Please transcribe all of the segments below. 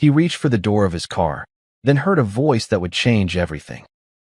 He reached for the door of his car, then heard a voice that would change everything.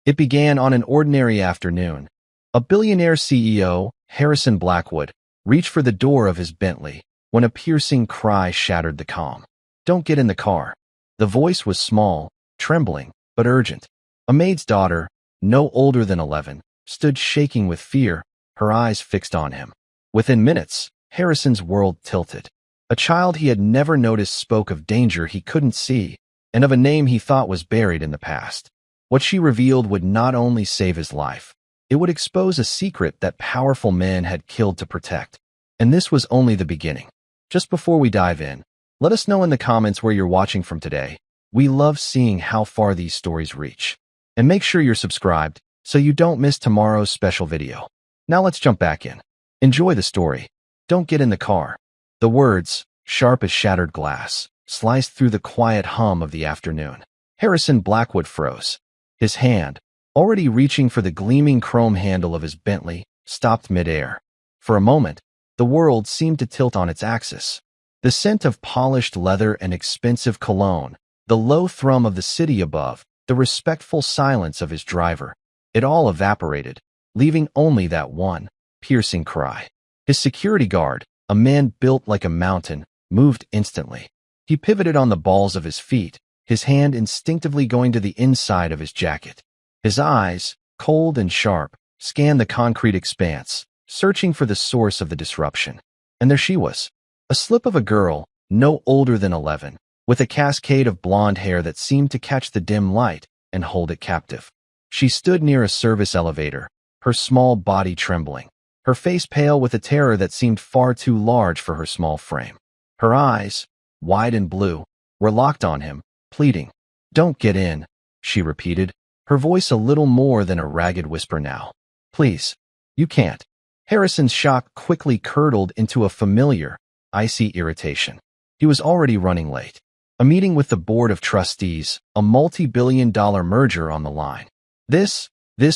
It began on an ordinary afternoon. A billionaire CEO, Harrison Blackwood, reached for the door of his Bentley when a piercing cry shattered the calm. "Don't get in the car." The voice was small, trembling, but urgent. A maid's daughter, no older than 11, stood shaking with fear, her eyes fixed on him. Within minutes, Harrison's world tilted. A child he had never noticed spoke of danger he couldn't see, and of a name he thought was buried in the past. What she revealed would not only save his life, it would expose a secret that powerful men had killed to protect. And this was only the beginning. Just before we dive in, let us know in the comments where you're watching from today. We love seeing how far these stories reach. And make sure you're subscribed so you don't miss tomorrow's special video. Now let's jump back in. Enjoy the story. Don't get in the car. The words, sharp as shattered glass, sliced through the quiet hum of the afternoon. Harrison Blackwood froze. His hand, already reaching for the gleaming chrome handle of his Bentley, stopped midair. For a moment, the world seemed to tilt on its axis. The scent of polished leather and expensive cologne, the low thrum of the city above, the respectful silence of his driver, it all evaporated, leaving only that one piercing cry. His security guard, a man built like a mountain, moved instantly. He pivoted on the balls of his feet, his hand instinctively going to the inside of his jacket. His eyes, cold and sharp, scanned the concrete expanse, searching for the source of the disruption. And there she was, a slip of a girl, no older than 11, with a cascade of blonde hair that seemed to catch the dim light and hold it captive. She stood near a service elevator, her small body trembling, her face pale with a terror that seemed far too large for her small frame. Her eyes, wide and blue, were locked on him, pleading. "Don't get in," she repeated, her voice a little more than a ragged whisper now. "Please, you can't." Harrison's shock quickly curdled into a familiar, icy irritation. He was already running late. A meeting with the board of trustees, a multi-billion-dollar merger on the line. This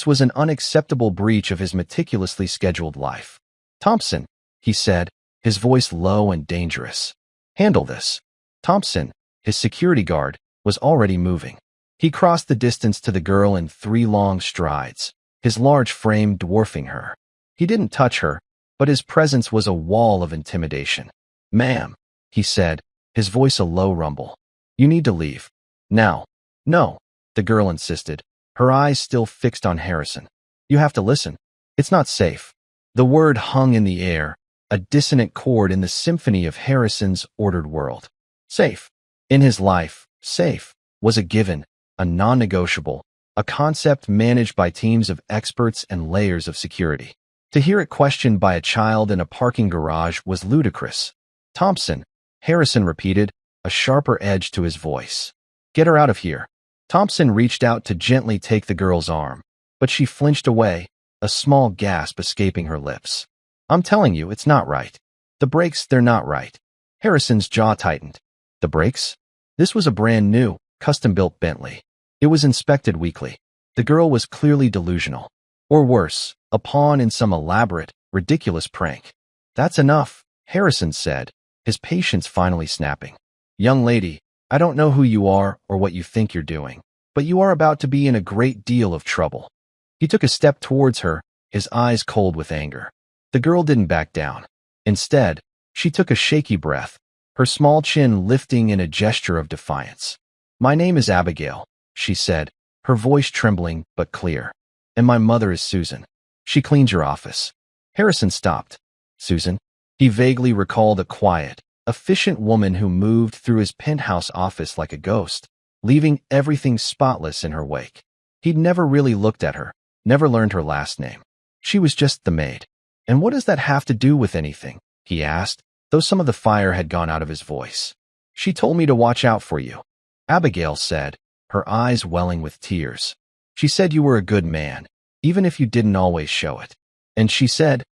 was an unacceptable breach of his meticulously scheduled life. "Thompson," he said, his voice low and dangerous. "Handle this." Thompson, his security guard, was already moving. He crossed the distance to the girl in 3 long strides, his large frame dwarfing her. He didn't touch her, but his presence was a wall of intimidation. "Ma'am," he said, his voice a low rumble. "You need to leave. Now." "No," the girl insisted, her eyes still fixed on Harrison. "You have to listen. It's not safe." The word hung in the air, a dissonant chord in the symphony of Harrison's ordered world. Safe. In his life, safe was a given, a non-negotiable, a concept managed by teams of experts and layers of security. To hear it questioned by a child in a parking garage was ludicrous. "Thompson," Harrison repeated, a sharper edge to his voice. "Get her out of here." Thompson reached out to gently take the girl's arm, but she flinched away, a small gasp escaping her lips. "I'm telling you, it's not right. The brakes, they're not right." Harrison's jaw tightened. The brakes? This was a brand new, custom-built Bentley. It was inspected weekly. The girl was clearly delusional. Or worse, a pawn in some elaborate, ridiculous prank. "That's enough," Harrison said, his patience finally snapping. "Young lady, I don't know who you are or what you think you're doing, but you are about to be in a great deal of trouble." He took a step towards her, his eyes cold with anger. The girl didn't back down. Instead, she took a shaky breath, her small chin lifting in a gesture of defiance. "My name is Abigail," she said, her voice trembling but clear. "And my mother is Susan. She cleans your office." Harrison stopped. Susan? He vaguely recalled a quiet, efficient woman who moved through his penthouse office like a ghost, leaving everything spotless in her wake. He'd never really looked at her, never learned her last name. She was just the maid. "And what does that have to do with anything?" he asked, though some of the fire had gone out of his voice. "She told me to watch out for you," Abigail said, her eyes welling with tears. "She said you were a good man, even if you didn't always show it. And she said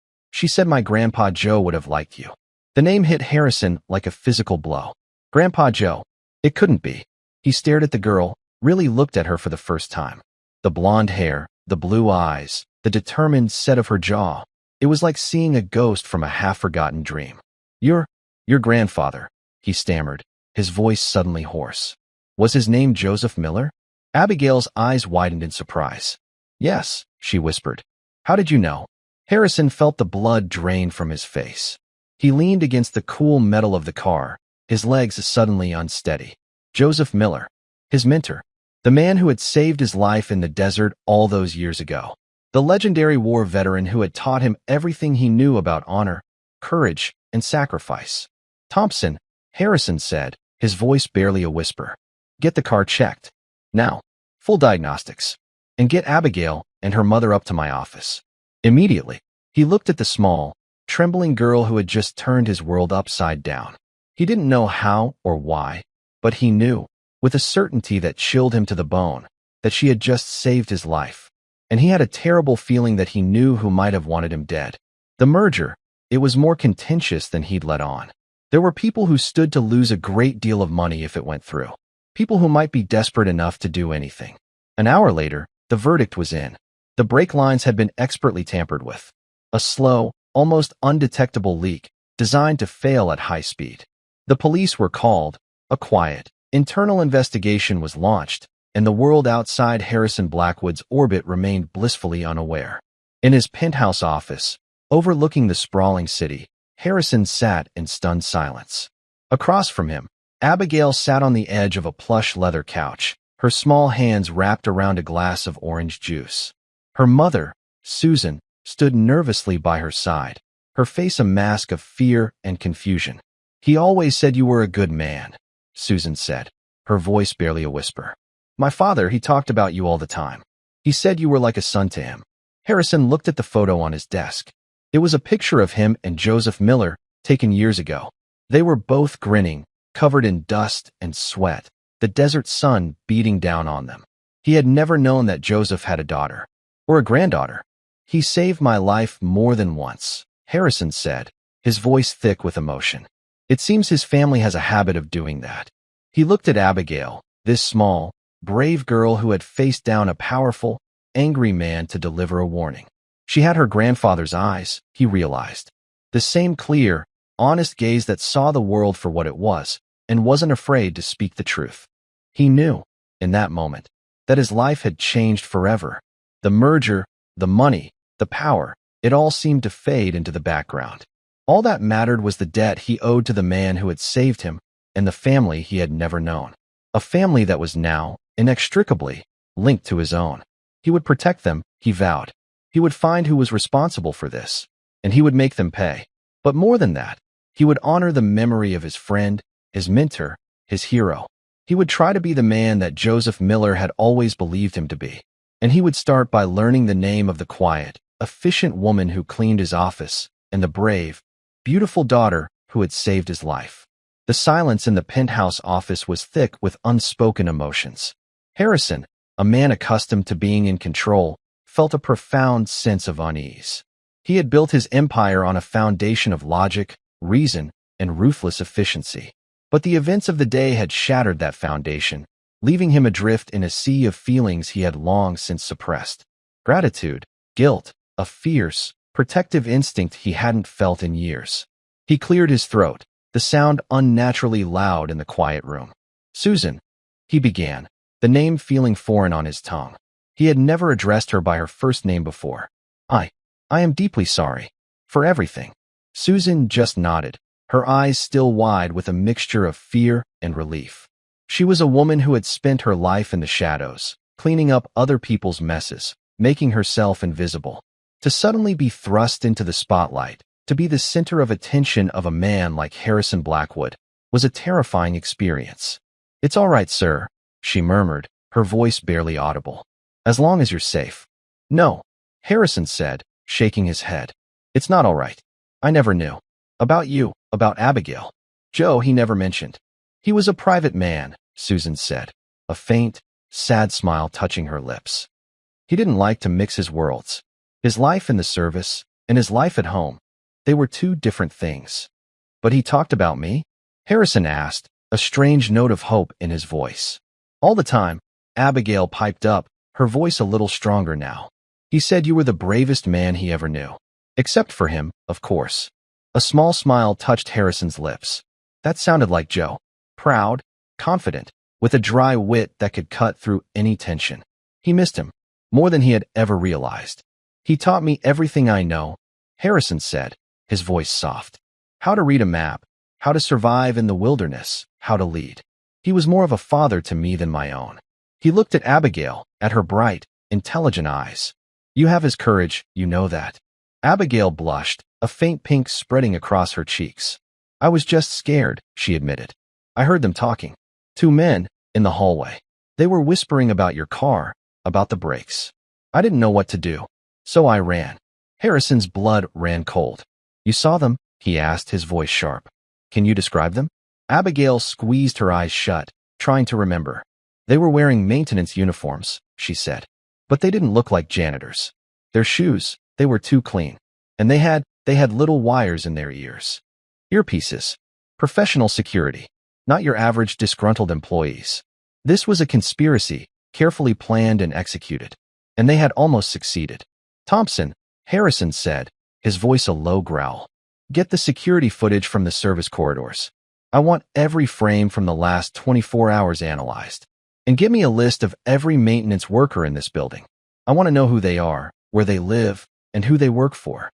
my Grandpa Joe would have liked you." The name hit Harrison like a physical blow. Grandpa Joe. It couldn't be. He stared at the girl, really looked at her for the first time. The blonde hair, the blue eyes, the determined set of her jaw. It was like seeing a ghost from a half-forgotten dream. Your grandfather," he stammered, his voice suddenly hoarse. Was his name Joseph Miller? Abigail's eyes widened in surprise. Yes, she whispered. How did you know? Harrison felt the blood drain from his face. He leaned against the cool metal of the car, his legs suddenly unsteady. Joseph Miller, his mentor, the man who had saved his life in the desert all those years ago. The legendary war veteran who had taught him everything he knew about honor, courage, and sacrifice. Thompson, Harrison said, his voice barely a whisper. Get the car checked. Now. Full diagnostics. And get Abigail and her mother up to my office. Immediately, he looked at the small, trembling girl who had just turned his world upside down. He didn't know how or why, but he knew, with a certainty that chilled him to the bone, that she had just saved his life. And he had a terrible feeling that he knew who might have wanted him dead. The merger, it was more contentious than he'd let on. There were people who stood to lose a great deal of money if it went through. People who might be desperate enough to do anything. An hour later, the verdict was in. The brake lines had been expertly tampered with. A slow, almost undetectable leak, designed to fail at high speed. The police were called. A quiet, internal investigation was launched, and the world outside Harrison Blackwood's orbit remained blissfully unaware. In his penthouse office, overlooking the sprawling city, Harrison sat in stunned silence. Across from him, Abigail sat on the edge of a plush leather couch, her small hands wrapped around a glass of orange juice. Her mother, Susan, stood nervously by her side, her face a mask of fear and confusion. He always said you were a good man, Susan said, her voice barely a whisper. My father, he talked about you all the time. He said you were like a son to him. Harrison looked at the photo on his desk. It was a picture of him and Joseph Miller, taken years ago. They were both grinning, covered in dust and sweat, the desert sun beating down on them. He had never known that Joseph had a daughter, or a granddaughter. He saved my life more than once, Harrison said, his voice thick with emotion. It seems his family has a habit of doing that. He looked at Abigail, this small, brave girl who had faced down a powerful, angry man to deliver a warning. She had her grandfather's eyes, he realized. The same clear, honest gaze that saw the world for what it was, and wasn't afraid to speak the truth. He knew, in that moment, that his life had changed forever. The merger, the money, the power, it all seemed to fade into the background. All that mattered was the debt he owed to the man who had saved him, and the family he had never known. A family that was now, inextricably, linked to his own. He would protect them, he vowed. He would find who was responsible for this, and he would make them pay. But more than that, he would honor the memory of his friend, his mentor, his hero. He would try to be the man that Joseph Miller had always believed him to be. And he would start by learning the name of the quiet, efficient woman who cleaned his office, and the brave, beautiful daughter who had saved his life. The silence in the penthouse office was thick with unspoken emotions. Harrison, a man accustomed to being in control, felt a profound sense of unease. He had built his empire on a foundation of logic, reason, and ruthless efficiency. But the events of the day had shattered that foundation, leaving him adrift in a sea of feelings he had long since suppressed. Gratitude, guilt, a fierce, protective instinct he hadn't felt in years. He cleared his throat, the sound unnaturally loud in the quiet room. Susan, he began, the name feeling foreign on his tongue. He had never addressed her by her first name before. I am deeply sorry. For everything. Susan just nodded, her eyes still wide with a mixture of fear and relief. She was a woman who had spent her life in the shadows, cleaning up other people's messes, making herself invisible. To suddenly be thrust into the spotlight, to be the center of attention of a man like Harrison Blackwood, was a terrifying experience. It's all right, sir, she murmured, her voice barely audible. As long as you're safe. No, Harrison said, shaking his head. It's not all right. I never knew. About you, about Abigail. Joe he never mentioned. He was a private man, Susan said, a faint, sad smile touching her lips. He didn't like to mix his worlds. His life in the service, and his life at home. They were two different things. But he talked about me? Harrison asked, a strange note of hope in his voice. All the time, Abigail piped up, her voice a little stronger now. He said you were the bravest man he ever knew. Except for him, of course. A small smile touched Harrison's lips. That sounded like Joe. proud, confident, with a dry wit that could cut through any tension. He missed him, more than he had ever realized. "He taught me everything I know," Harrison said, his voice soft. "How to read a map, how to survive in the wilderness, how to lead. He was more of a father to me than my own." He looked at Abigail, at her bright, intelligent eyes. "You have his courage, you know that." Abigail blushed, a faint pink spreading across her cheeks. "I was just scared," she admitted. "I heard them talking. Two men, in the hallway. They were whispering about your car, about the brakes. I didn't know what to do, so I ran." Harrison's blood ran cold. "You saw them?" he asked, his voice sharp. "Can you describe them?" Abigail squeezed her eyes shut, trying to remember. "They were wearing maintenance uniforms," she said. "But they didn't look like janitors. Their shoes, they were too clean. And they had little wires in their ears. Earpieces. Professional security. Not your average disgruntled employees. This was a conspiracy, carefully planned and executed. And they had almost succeeded." "Thompson," Harrison said, his voice a low growl. "Get the security footage from the service corridors. I want every frame from the last 24 hours analyzed. And give me a list of every maintenance worker in this building. I want to know who they are, where they live, and who they work for."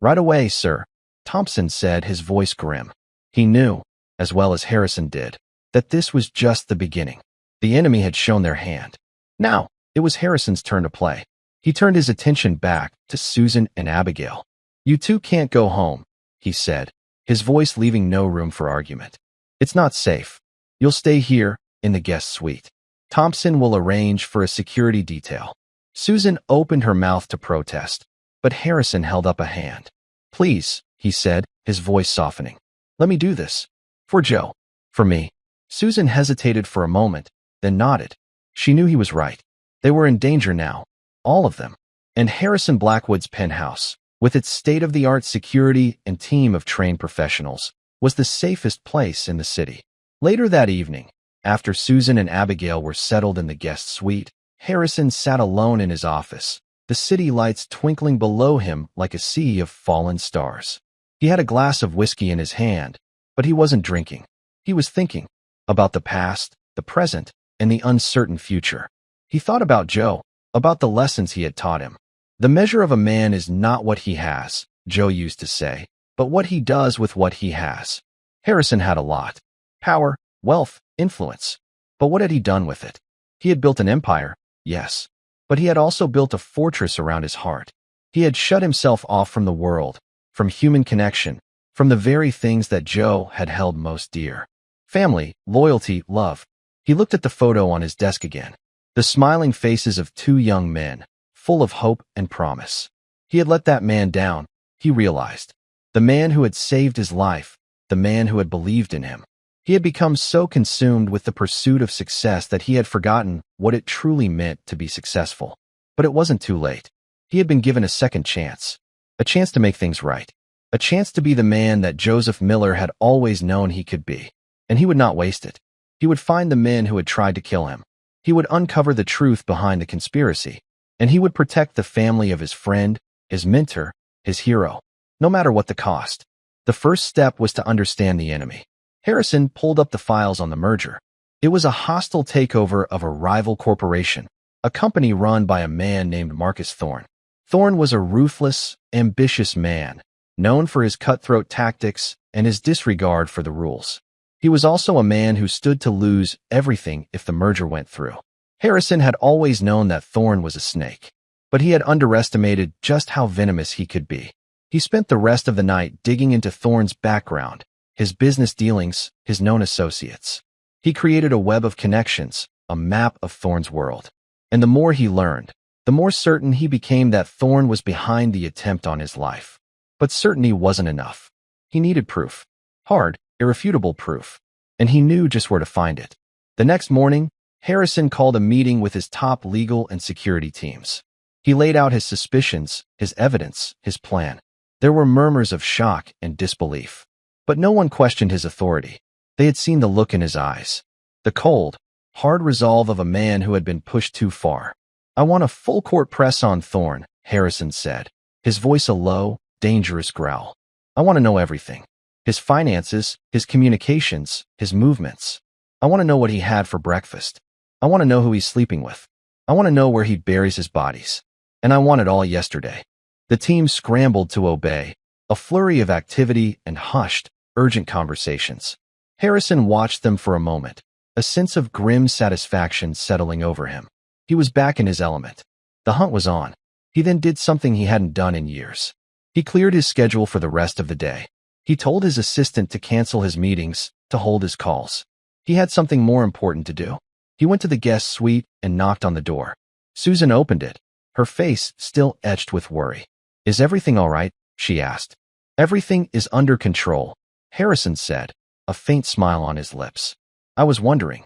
"Right away, sir," Thompson said, his voice grim. He knew, as well as Harrison did, that this was just the beginning. The enemy had shown their hand. Now, it was Harrison's turn to play. He turned his attention back to Susan and Abigail. "You two can't go home," he said, his voice leaving no room for argument. "It's not safe. You'll stay here, in the guest suite. Thompson will arrange for a security detail." Susan opened her mouth to protest, but Harrison held up a hand. "Please," he said, his voice softening. "Let me do this. For Joe. For me." Susan hesitated for a moment, then nodded. She knew he was right. They were in danger now. All of them. And Harrison Blackwood's penthouse, with its state-of-the-art security and team of trained professionals, was the safest place in the city. Later that evening, after Susan and Abigail were settled in the guest suite, Harrison sat alone in his office, the city lights twinkling below him like a sea of fallen stars. He had a glass of whiskey in his hand, but he wasn't drinking. He was thinking about the past, the present, and the uncertain future. He thought about Joe, about the lessons he had taught him. "The measure of a man is not what he has," Joe used to say, "but what he does with what he has." Harrison had a lot. Power, wealth, influence. But what had he done with it? He had built an empire, yes. But he had also built a fortress around his heart. He had shut himself off from the world, from human connection, from the very things that Joe had held most dear. Family, loyalty, love. He looked at the photo on his desk again. The smiling faces of two young men, full of hope and promise. He had let that man down, he realized. The man who had saved his life, the man who had believed in him. He had become so consumed with the pursuit of success that he had forgotten what it truly meant to be successful. But it wasn't too late. He had been given a second chance. A chance to make things right. A chance to be the man that Joseph Miller had always known he could be. And he would not waste it. He would find the men who had tried to kill him. He would uncover the truth behind the conspiracy. And he would protect the family of his friend, his mentor, his hero, no matter what the cost. The first step was to understand the enemy. Harrison pulled up the files on the merger. It was a hostile takeover of a rival corporation, a company run by a man named Marcus Thorne. Thorne was a ruthless, ambitious man, known for his cutthroat tactics and his disregard for the rules. He was also a man who stood to lose everything if the merger went through. Harrison had always known that Thorne was a snake, but he had underestimated just how venomous he could be. He spent the rest of the night digging into Thorne's background, his business dealings, his known associates. He created a web of connections, a map of Thorne's world. And the more he learned, the more certain he became that Thorne was behind the attempt on his life. But certainty wasn't enough. He needed proof. Hard, irrefutable proof. And he knew just where to find it. The next morning, Harrison called a meeting with his top legal and security teams. He laid out his suspicions, his evidence, his plan. There were murmurs of shock and disbelief. But no one questioned his authority. They had seen the look in his eyes. The cold, hard resolve of a man who had been pushed too far. "I want a full-court press on Thorne," Harrison said, his voice a low, dangerous growl. "I want to know everything. His finances, his communications, his movements. I want to know what he had for breakfast. I want to know who he's sleeping with. I want to know where he buries his bodies. And I want it all yesterday." The team scrambled to obey, a flurry of activity and hushed, urgent conversations. Harrison watched them for a moment, a sense of grim satisfaction settling over him. He was back in his element. The hunt was on. He then did something he hadn't done in years. He cleared his schedule for the rest of the day. He told his assistant to cancel his meetings, to hold his calls. He had something more important to do. He went to the guest suite and knocked on the door. Susan opened it, her face still etched with worry. "Is everything all right?" she asked. "Everything is under control," Harrison said, a faint smile on his lips. I was wondering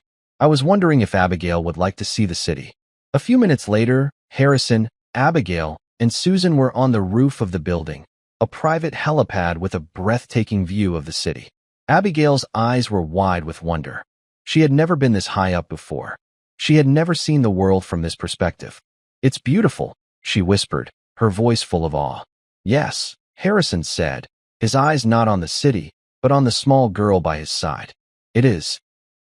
if Abigail would like to see the city." A few minutes later, Harrison, Abigail, and Susan were on the roof of the building, a private helipad with a breathtaking view of the city. Abigail's eyes were wide with wonder. She had never been this high up before. She had never seen the world from this perspective. "It's beautiful," she whispered, her voice full of awe. "Yes," Harrison said, his eyes not on the city, but on the small girl by his side. "It is."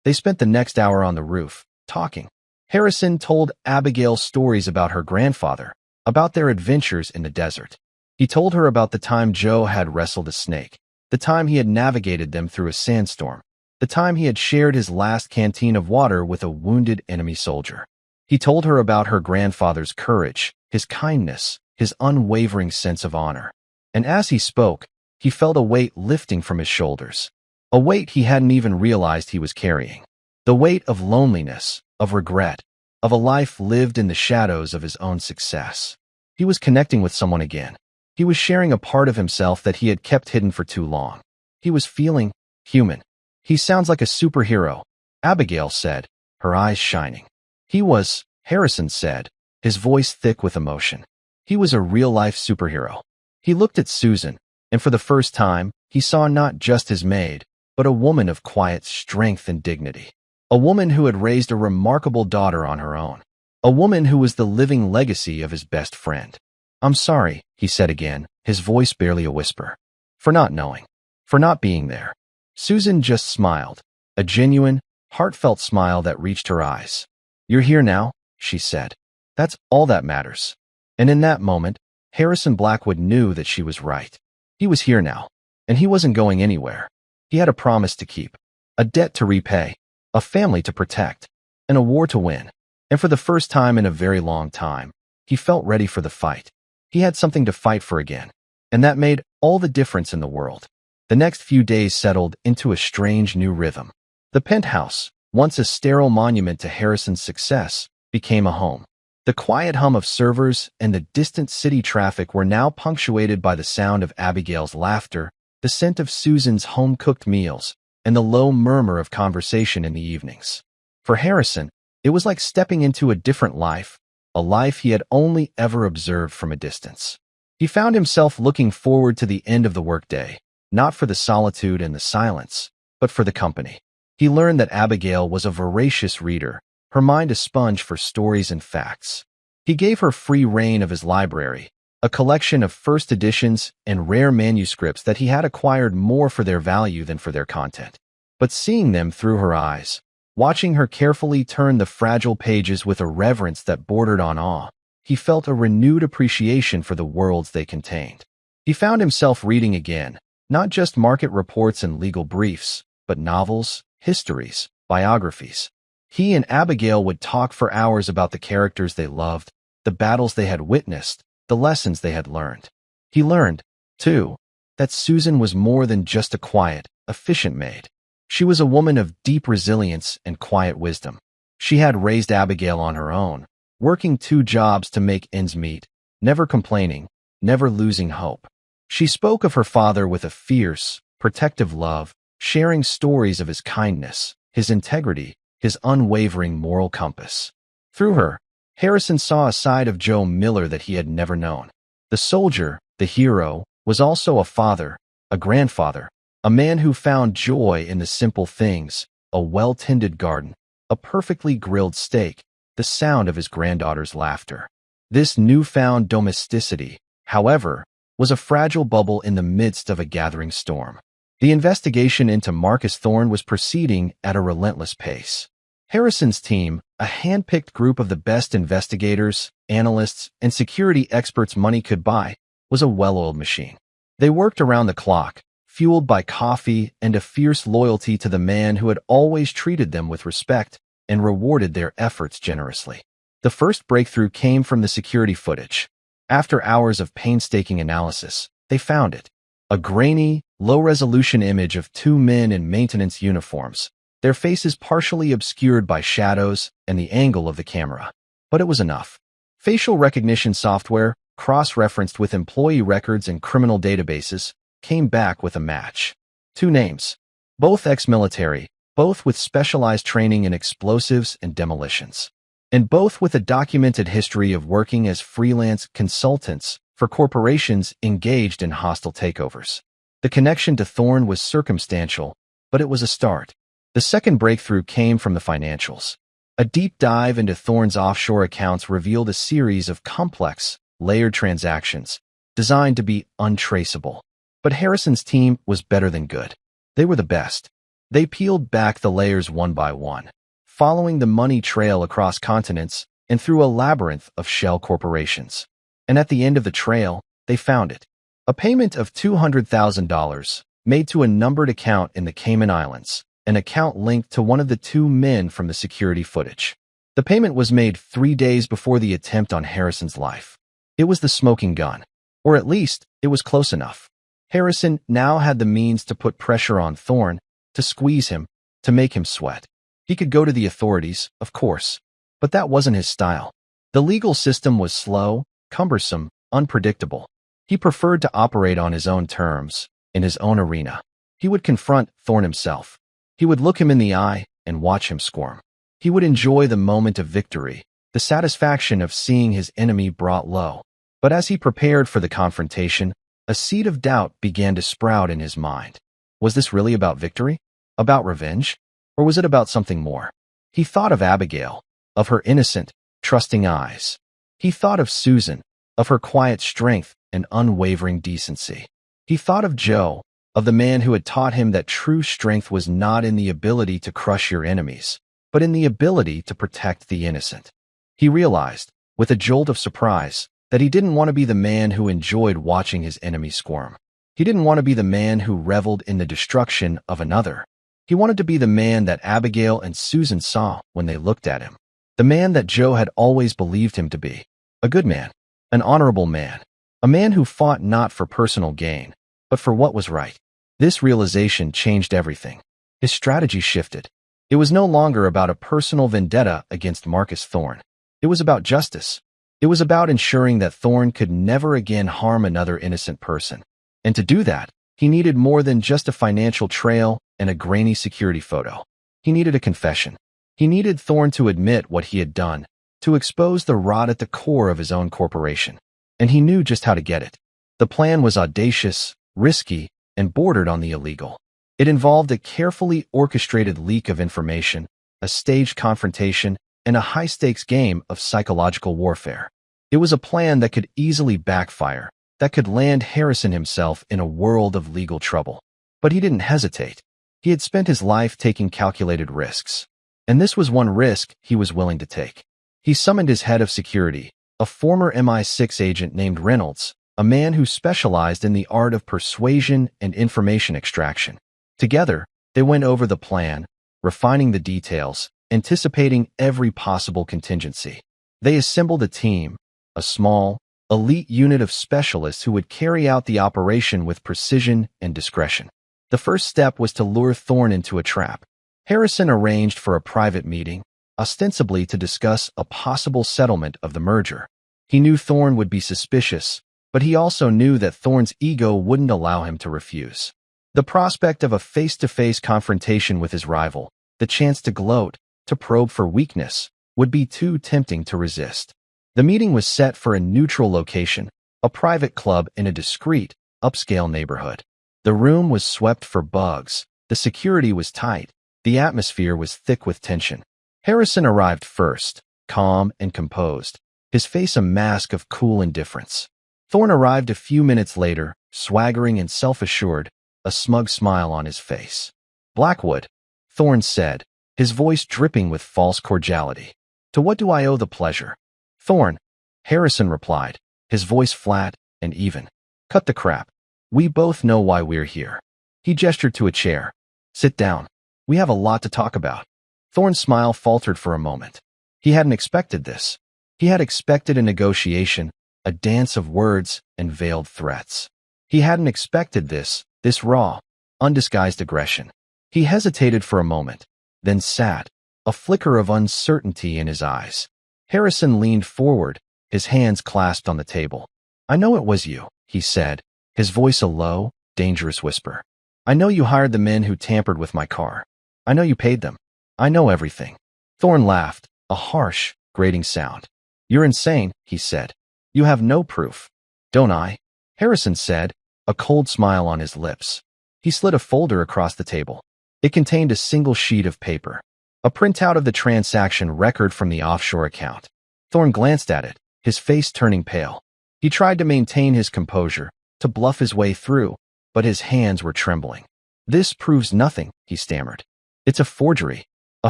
They spent the next hour on the roof, talking. Harrison told Abigail stories about her grandfather, about their adventures in the desert. He told her about the time Joe had wrestled a snake, the time he had navigated them through a sandstorm, the time he had shared his last canteen of water with a wounded enemy soldier. He told her about her grandfather's courage, his kindness, his unwavering sense of honor. And as he spoke, he felt a weight lifting from his shoulders, a weight he hadn't even realized he was carrying. The weight of loneliness, of regret, of a life lived in the shadows of his own success. He was connecting with someone again. He was sharing a part of himself that he had kept hidden for too long. He was feeling human. "He sounds like a superhero," Abigail said, her eyes shining. "He was," Harrison said, his voice thick with emotion. "He was a real-life superhero." He looked at Susan, and for the first time, he saw not just his maid, but a woman of quiet strength and dignity. A woman who had raised a remarkable daughter on her own. A woman who was the living legacy of his best friend. "I'm sorry," he said again, his voice barely a whisper. "For not knowing. For not being there." Susan just smiled, a genuine, heartfelt smile that reached her eyes. "You're here now," she said. "That's all that matters." And in that moment, Harrison Blackwood knew that she was right. He was here now, and he wasn't going anywhere. He had a promise to keep, a debt to repay, a family to protect, and a war to win. And for the first time in a very long time, he felt ready for the fight. He had something to fight for again, and that made all the difference in the world. The next few days settled into a strange new rhythm. The penthouse, once a sterile monument to Harrison's success, became a home. The quiet hum of servers and the distant city traffic were now punctuated by the sound of Abigail's laughter, the scent of Susan's home-cooked meals, and the low murmur of conversation in the evenings. For Harrison, it was like stepping into a different life, a life he had only ever observed from a distance. He found himself looking forward to the end of the workday, not for the solitude and the silence, but for the company. He learned that Abigail was a voracious reader, her mind a sponge for stories and facts. He gave her free rein of his library, a collection of first editions and rare manuscripts that he had acquired more for their value than for their content. But seeing them through her eyes, watching her carefully turn the fragile pages with a reverence that bordered on awe, he felt a renewed appreciation for the worlds they contained. He found himself reading again, not just market reports and legal briefs, but novels, histories, biographies. He and Abigail would talk for hours about the characters they loved, the battles they had witnessed, the lessons they had learned. He learned, too, that Susan was more than just a quiet, efficient maid. She was a woman of deep resilience and quiet wisdom. She had raised Abigail on her own, working 2 jobs to make ends meet, never complaining, never losing hope. She spoke of her father with a fierce, protective love, sharing stories of his kindness, his integrity, his unwavering moral compass. Through her, Harrison saw a side of Joe Miller that he had never known. The soldier, the hero, was also a father, a grandfather, a man who found joy in the simple things, a well-tended garden, a perfectly grilled steak, the sound of his granddaughter's laughter. This newfound domesticity, however, was a fragile bubble in the midst of a gathering storm. The investigation into Marcus Thorne was proceeding at a relentless pace. Harrison's team, a hand-picked group of the best investigators, analysts, and security experts money could buy, was a well-oiled machine. They worked around the clock, fueled by coffee and a fierce loyalty to the man who had always treated them with respect and rewarded their efforts generously. The first breakthrough came from the security footage. After hours of painstaking analysis, they found it. A grainy, low-resolution image of two men in maintenance uniforms, their faces partially obscured by shadows and the angle of the camera. But it was enough. Facial recognition software, cross-referenced with employee records and criminal databases, came back with a match. Two names. Both ex-military, both with specialized training in explosives and demolitions. And both with a documented history of working as freelance consultants for corporations engaged in hostile takeovers. The connection to Thorne was circumstantial, but it was a start. The second breakthrough came from the financials. A deep dive into Thorne's offshore accounts revealed a series of complex, layered transactions designed to be untraceable. But Harrison's team was better than good. They were the best. They peeled back the layers one by one, following the money trail across continents and through a labyrinth of shell corporations. And at the end of the trail, they found it. A payment of $200,000 made to a numbered account in the Cayman Islands, an account linked to one of the two men from the security footage. The payment was made 3 days before the attempt on Harrison's life. It was the smoking gun, or at least it was close enough. Harrison now had the means to put pressure on Thorne, to squeeze him, to make him sweat. He could go to the authorities, of course, but that wasn't his style. The legal system was slow, cumbersome, unpredictable. He preferred to operate on his own terms, in his own arena. He would confront Thorne himself. He would look him in the eye and watch him squirm. He would enjoy the moment of victory, the satisfaction of seeing his enemy brought low. But as he prepared for the confrontation, a seed of doubt began to sprout in his mind. Was this really about victory? About revenge? Or was it about something more? He thought of Abigail, of her innocent, trusting eyes. He thought of Susan, of her quiet strength and unwavering decency. He thought of Joe, of the man who had taught him that true strength was not in the ability to crush your enemies, but in the ability to protect the innocent. He realized, with a jolt of surprise, that he didn't want to be the man who enjoyed watching his enemy squirm. He didn't want to be the man who reveled in the destruction of another. He wanted to be the man that Abigail and Susan saw when they looked at him. The man that Joe had always believed him to be. A good man. An honorable man. A man who fought not for personal gain, but for what was right. This realization changed everything. His strategy shifted. It was no longer about a personal vendetta against Marcus Thorne. It was about justice. It was about ensuring that Thorne could never again harm another innocent person. And to do that, he needed more than just a financial trail and a grainy security photo. He needed a confession. He needed Thorne to admit what he had done, to expose the rot at the core of his own corporation. And he knew just how to get it. The plan was audacious, risky, and bordered on the illegal. It involved a carefully orchestrated leak of information, a staged confrontation, and a high-stakes game of psychological warfare. It was a plan that could easily backfire, that could land Harrison himself in a world of legal trouble. But he didn't hesitate. He had spent his life taking calculated risks. And this was one risk he was willing to take. He summoned his head of security, a former MI6 agent named Reynolds, a man who specialized in the art of persuasion and information extraction. Together, they went over the plan, refining the details, anticipating every possible contingency. They assembled a team, a small, elite unit of specialists who would carry out the operation with precision and discretion. The first step was to lure Thorne into a trap. Harrison arranged for a private meeting, ostensibly to discuss a possible settlement of the merger. He knew Thorne would be suspicious, but he also knew that Thorne's ego wouldn't allow him to refuse. The prospect of a face-to-face confrontation with his rival, the chance to gloat, to probe for weakness, would be too tempting to resist. The meeting was set for a neutral location, a private club in a discreet, upscale neighborhood. The room was swept for bugs, the security was tight, the atmosphere was thick with tension. Harrison arrived first, calm and composed, his face a mask of cool indifference. Thorne arrived a few minutes later, swaggering and self-assured, a smug smile on his face. Blackwood, Thorne said, his voice dripping with false cordiality. To what do I owe the pleasure? Thorne, Harrison replied, his voice flat and even. Cut the crap. We both know why we're here. He gestured to a chair. Sit down. We have a lot to talk about. Thorne's smile faltered for a moment. He hadn't expected this. He had expected a negotiation, a dance of words and veiled threats. He hadn't expected this raw, undisguised aggression. He hesitated for a moment, then sat, a flicker of uncertainty in his eyes. Harrison leaned forward, his hands clasped on the table. I know it was you, he said, his voice a low, dangerous whisper. I know you hired the men who tampered with my car. I know you paid them. I know everything. Thorne laughed, a harsh, grating sound. You're insane, he said. You have no proof. Don't I? Harrison said, a cold smile on his lips. He slid a folder across the table. It contained a single sheet of paper, a printout of the transaction record from the offshore account. Thorne glanced at it, his face turning pale. He tried to maintain his composure, to bluff his way through, but his hands were trembling. This proves nothing, he stammered. It's a forgery, a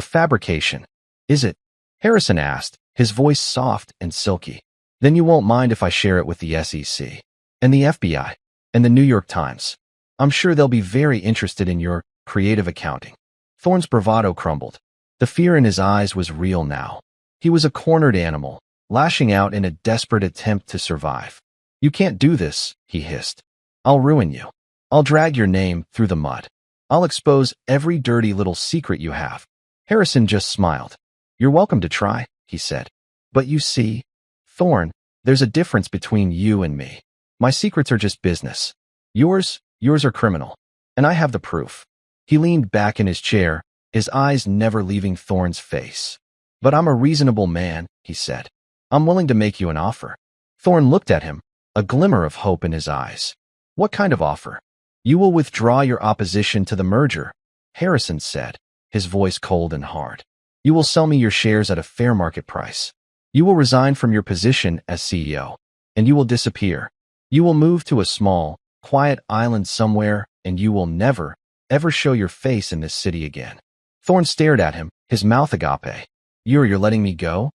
fabrication. Is it? Harrison asked, his voice soft and silky. Then you won't mind if I share it with the SEC, and the FBI, and the New York Times. I'm sure they'll be very interested in your creative accounting. Thorne's bravado crumbled. The fear in his eyes was real now. He was a cornered animal, lashing out in a desperate attempt to survive. You can't do this, he hissed. I'll ruin you. I'll drag your name through the mud. I'll expose every dirty little secret you have. Harrison just smiled. You're welcome to try, he said. But you see, Thorne, there's a difference between you and me. My secrets are just business. Yours are criminal. And I have the proof. He leaned back in his chair, his eyes never leaving Thorne's face. But I'm a reasonable man, he said. I'm willing to make you an offer. Thorne looked at him, a glimmer of hope in his eyes. What kind of offer? You will withdraw your opposition to the merger, Harrison said, his voice cold and hard. You will sell me your shares at a fair market price. You will resign from your position as CEO, and you will disappear. You will move to a small, quiet island somewhere, and you will never, ever show your face in this city again. Thorne stared at him, his mouth agape. You're letting me go?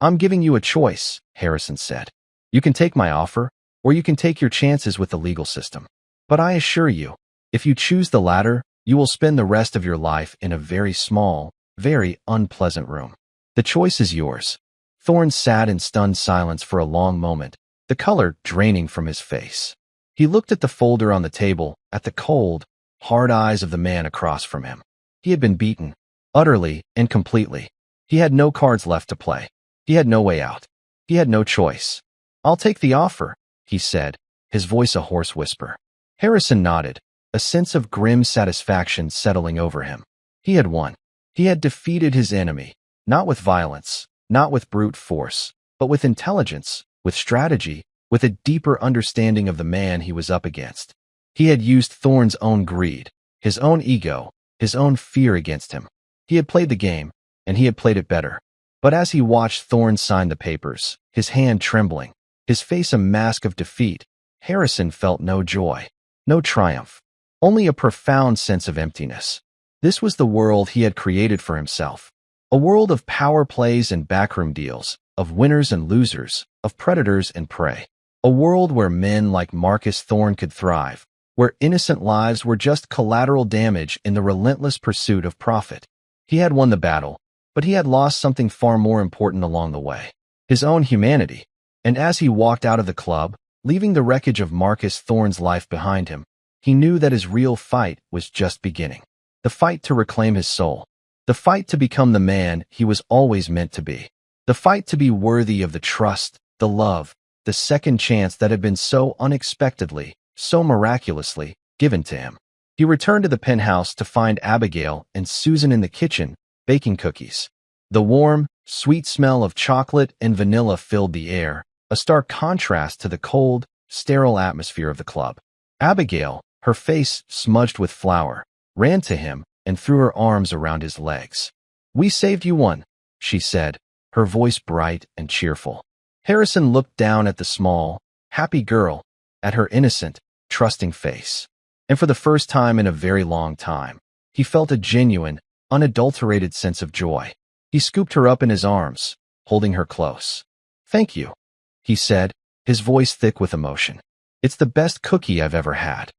I'm giving you a choice, Harrison said. You can take my offer, or you can take your chances with the legal system. But I assure you, if you choose the latter, you will spend the rest of your life in a very small, very unpleasant room. The choice is yours. Thorne sat in stunned silence for a long moment, the color draining from his face. He looked at the folder on the table, at the cold, hard eyes of the man across from him. He had been beaten, utterly and completely. He had no cards left to play. He had no way out. He had no choice. I'll take the offer, he said, his voice a hoarse whisper. Harrison nodded, a sense of grim satisfaction settling over him. He had won. He had defeated his enemy, not with violence, not with brute force, but with intelligence, with strategy, with a deeper understanding of the man he was up against. He had used Thorne's own greed, his own ego, his own fear against him. He had played the game, and he had played it better. But as he watched Thorne sign the papers, his hand trembling, his face a mask of defeat, Harrison felt no joy, no triumph, only a profound sense of emptiness. This was the world he had created for himself, a world of power plays and backroom deals, of winners and losers, of predators and prey, a world where men like Marcus Thorne could thrive, where innocent lives were just collateral damage in the relentless pursuit of profit. He had won the battle, but he had lost something far more important along the way, his own humanity. And as he walked out of the club, leaving the wreckage of Marcus Thorne's life behind him, he knew that his real fight was just beginning. The fight to reclaim his soul. The fight to become the man he was always meant to be. The fight to be worthy of the trust, the love, the second chance that had been so unexpectedly, so miraculously, given to him. He returned to the penthouse to find Abigail and Susan in the kitchen, baking cookies. The warm, sweet smell of chocolate and vanilla filled the air, a stark contrast to the cold, sterile atmosphere of the club. Abigail, her face smudged with flour, ran to him and threw her arms around his legs. "We saved you one," she said, her voice bright and cheerful. Harrison looked down at the small, happy girl, at her innocent, trusting face. And for the first time in a very long time, he felt a genuine, unadulterated sense of joy. He scooped her up in his arms, holding her close. "Thank you," he said, his voice thick with emotion. "It's the best cookie I've ever had."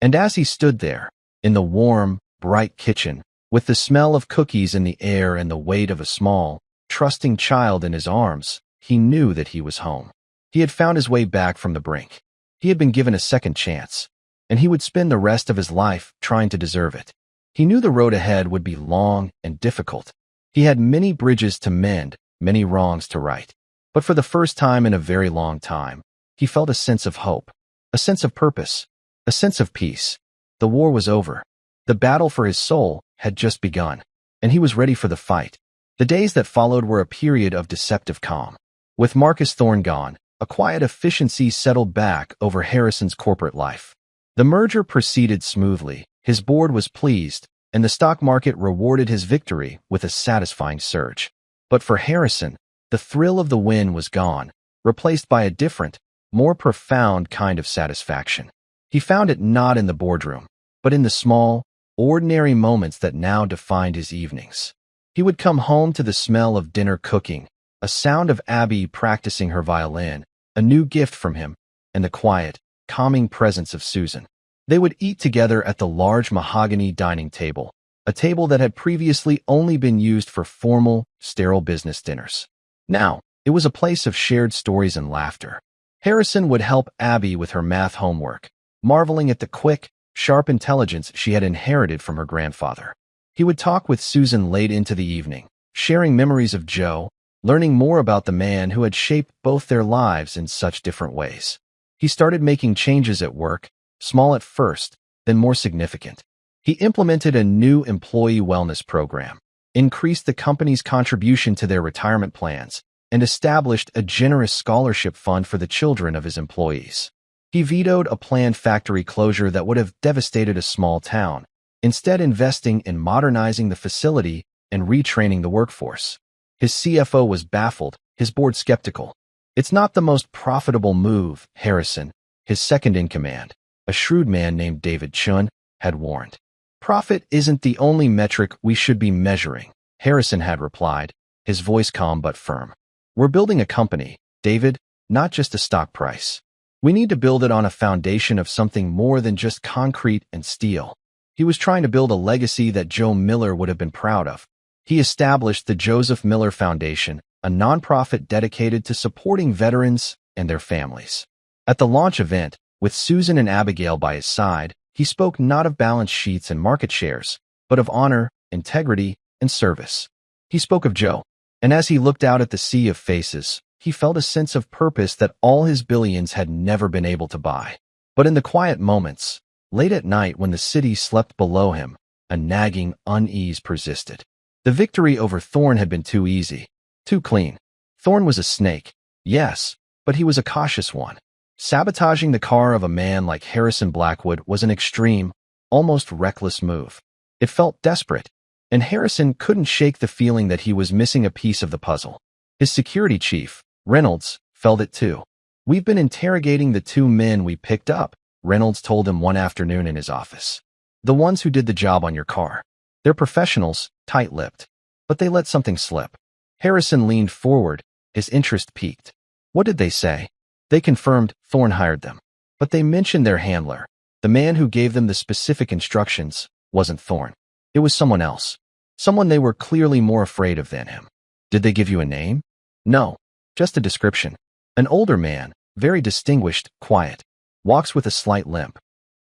And as he stood there, in the warm, bright kitchen, with the smell of cookies in the air and the weight of a small, trusting child in his arms, he knew that he was home. He had found his way back from the brink. He had been given a second chance, and he would spend the rest of his life trying to deserve it. He knew the road ahead would be long and difficult. He had many bridges to mend, many wrongs to right. But for the first time in a very long time, he felt a sense of hope, a sense of purpose, a sense of peace. The war was over. The battle for his soul had just begun, and he was ready for the fight. The days that followed were a period of deceptive calm. With Marcus Thorne gone, a quiet efficiency settled back over Harrison's corporate life. The merger proceeded smoothly, his board was pleased, and the stock market rewarded his victory with a satisfying surge. But for Harrison, the thrill of the win was gone, replaced by a different, more profound kind of satisfaction. He found it not in the boardroom, but in the small, ordinary moments that now defined his evenings. He would come home to the smell of dinner cooking, a sound of Abby practicing her violin, a new gift from him, and the quiet, calming presence of Susan. They would eat together at the large mahogany dining table, a table that had previously only been used for formal, sterile business dinners. Now, it was a place of shared stories and laughter. Harrison would help Abby with her math homework, marveling at the quick, sharp intelligence she had inherited from her grandfather. He would talk with Susan late into the evening, sharing memories of Joe, learning more about the man who had shaped both their lives in such different ways. He started making changes at work, small at first, then more significant. He implemented a new employee wellness program, increased the company's contribution to their retirement plans, and established a generous scholarship fund for the children of his employees. He vetoed a planned factory closure that would have devastated a small town, instead investing in modernizing the facility and retraining the workforce. His CFO was baffled, his board skeptical. "It's not the most profitable move," Harrison, his second-in-command, a shrewd man named David Chun, had warned. "Profit isn't the only metric we should be measuring," Harrison had replied, his voice calm but firm. "We're building a company, David, not just a stock price. We need to build it on a foundation of something more than just concrete and steel." He was trying to build a legacy that Joe Miller would have been proud of. He established the Joseph Miller Foundation, a nonprofit dedicated to supporting veterans and their families. At the launch event, with Susan and Abigail by his side, he spoke not of balance sheets and market shares, but of honor, integrity, and service. He spoke of Joe, and as he looked out at the sea of faces, he felt a sense of purpose that all his billions had never been able to buy. But in the quiet moments, late at night when the city slept below him, a nagging unease persisted. The victory over Thorne had been too easy, too clean. Thorne was a snake, yes, but he was a cautious one. Sabotaging the car of a man like Harrison Blackwood was an extreme, almost reckless move. It felt desperate, and Harrison couldn't shake the feeling that he was missing a piece of the puzzle. His security chief, Reynolds, felt it too. "We've been interrogating the two men we picked up," Reynolds told him one afternoon in his office. "The ones who did the job on your car. They're professionals, tight-lipped, but they let something slip." Harrison leaned forward, his interest piqued. "What did they say?" "They confirmed Thorne hired them. But they mentioned their handler. The man who gave them the specific instructions wasn't Thorne. It was someone else. Someone they were clearly more afraid of than him." "Did they give you a name?" "No, just a description. An older man, very distinguished, quiet. Walks with a slight limp."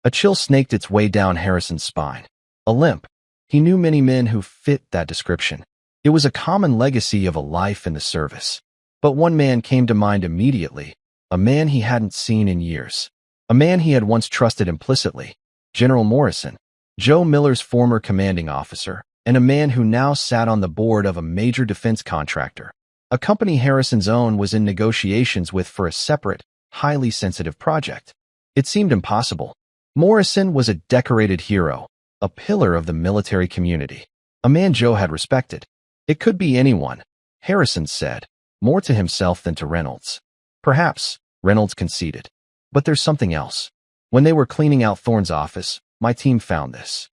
A chill snaked its way down Harrison's spine. A limp. He knew many men who fit that description. It was a common legacy of a life in the service. But one man came to mind immediately, a man he hadn't seen in years. A man he had once trusted implicitly, General Morrison, Joe Miller's former commanding officer, and a man who now sat on the board of a major defense contractor, a company Harrison's own was in negotiations with for a separate, highly sensitive project. It seemed impossible. Morrison was a decorated hero, a pillar of the military community, a man Joe had respected. "It could be anyone," Harrison said, more to himself than to Reynolds. "Perhaps," Reynolds conceded. "But there's something else." When they were cleaning out Thorne's office, my team found this."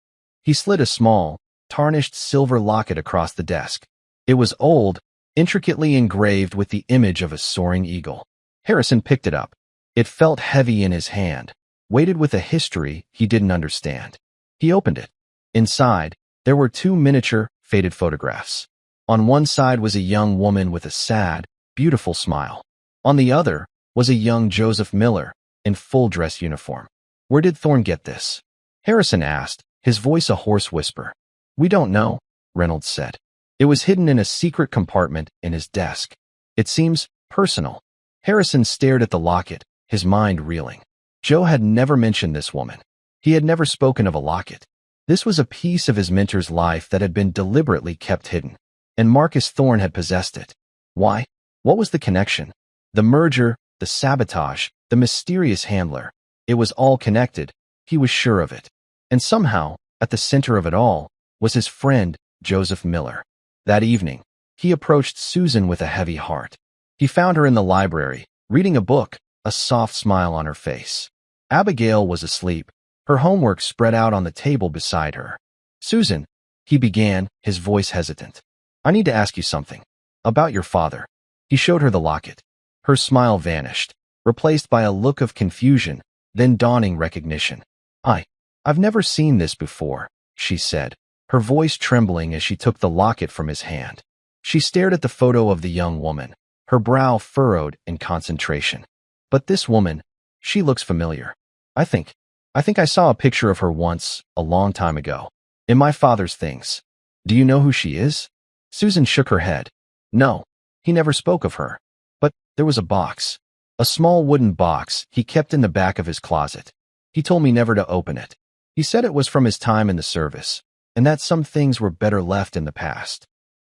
He slid a small, tarnished silver locket across the desk. It was old, intricately engraved with the image of a soaring eagle. Harrison picked it up. It felt heavy in his hand, weighted with a history he didn't understand. He opened it. Inside, there were two miniature, faded photographs. On one side was a young woman with a sad, beautiful smile. On the other was a young Joseph Miller in full dress uniform. "Where did Thorne get this?" Harrison asked, his voice a hoarse whisper. "We don't know," Reynolds said. "It was hidden in a secret compartment in his desk. It seems personal." Harrison stared at the locket, his mind reeling. Joe had never mentioned this woman. He had never spoken of a locket. This was a piece of his mentor's life that had been deliberately kept hidden, and Marcus Thorne had possessed it. Why? What was the connection? The merger, the sabotage, the mysterious handler. It was all connected. He was sure of it. And somehow, at the center of it all, was his friend, Joseph Miller. That evening, he approached Susan with a heavy heart. He found her in the library, reading a book, a soft smile on her face. Abigail was asleep, her homework spread out on the table beside her. "Susan," he began, his voice hesitant. "I need to ask you something. About your father." He showed her the locket. Her smile vanished, replaced by a look of confusion, then dawning recognition. I've never seen this before," she said, her voice trembling as she took the locket from his hand. She stared at the photo of the young woman, her brow furrowed in concentration. "But this woman, she looks familiar. I think I saw a picture of her once, a long time ago, in my father's things. Do you know who she is?" Susan shook her head. "No, he never spoke of her. But there was a box, a small wooden box he kept in the back of his closet. He told me never to open it. He said it was from his time in the service, and that some things were better left in the past."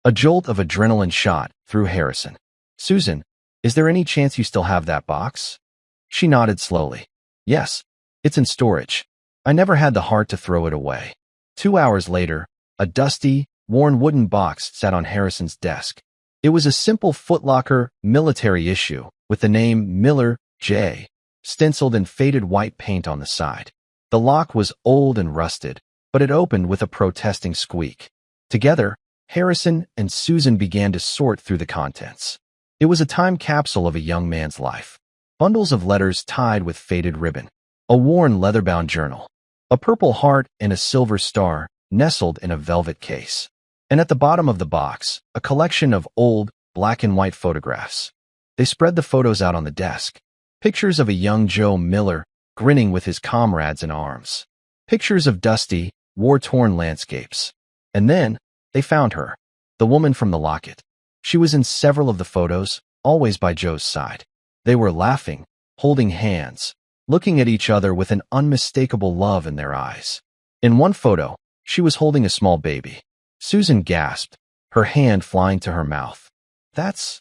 A jolt of adrenaline shot through Harrison. "Susan, is there any chance you still have that box?" She nodded slowly. "Yes, it's in storage. I never had the heart to throw it away." 2 hours later, a dusty, worn wooden box sat on Harrison's desk. It was a simple Foot-Locker military issue with the name Miller J. stenciled in faded white paint on the side. The lock was old and rusted, but it opened with a protesting squeak. Together, Harrison and Susan began to sort through the contents. It was a time capsule of a young man's life. Bundles of letters tied with faded ribbon, a worn leather-bound journal, a purple heart and a silver star nestled in a velvet case. And at the bottom of the box, a collection of old, black-and-white photographs. They spread the photos out on the desk. Pictures of a young Joe Miller grinning with his comrades in arms. Pictures of dusty, war-torn landscapes. And then, they found her, the woman from the locket. She was in several of the photos, always by Joe's side. They were laughing, holding hands, looking at each other with an unmistakable love in their eyes. In one photo, she was holding a small baby. Susan gasped, her hand flying to her mouth. That's